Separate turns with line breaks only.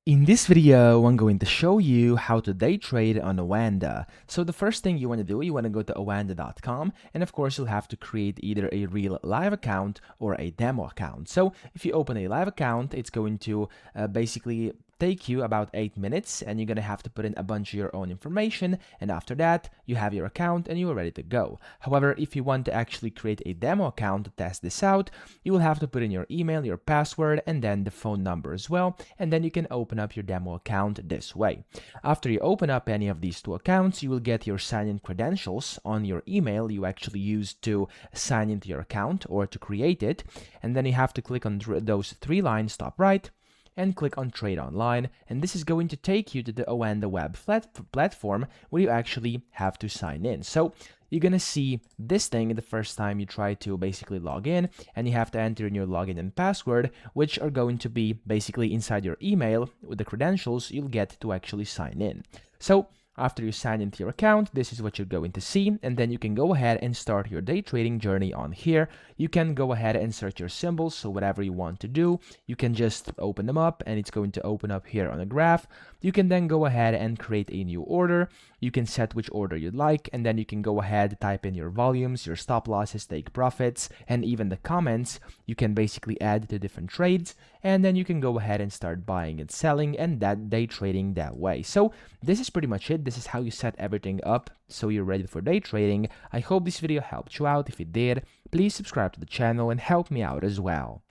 In this video, I'm going to show you how to day trade on Oanda. So the first thing you want to do, you want to go to oanda.com, and of course you'll have to create either a real live account or a demo account. So if you open a live account, it's going to basically take you about 8 minutes, and you're gonna have to put in a bunch of your own information, and after that you have your account and you are ready to go. However, if you want to actually create a demo account to test this out, you will have to put in your email, your password, and then the phone number as well, and then you can open up your demo account this way. After you open up any of these two accounts, you will get your sign-in credentials on your email you actually used to sign into your account or to create it, and then you have to click on those three lines top right and click on Trade Online, and this is going to take you to the Oanda web platform where you actually have to sign in. So you're gonna see this thing the first time you try to basically log in, and you have to enter in your login and password, which are going to be basically inside your email with the credentials you'll get to actually sign in. So after you sign into your account, this is what you're going to see, and then you can go ahead and start your day trading journey on here. You can go ahead and search your symbols, so whatever you want to do, you can just open them up, and it's going to open up here on a graph. You can then go ahead and create a new order. You can set which order you'd like, and then you can go ahead, type in your volumes, your stop losses, take profits, and even the comments you can basically add to different trades, and then you can go ahead and start buying and selling and that day trading that way. So this is pretty much it. This is how you set everything up so you're ready for day trading. I hope this video helped you out. If it did, please subscribe to the channel and help me out as well.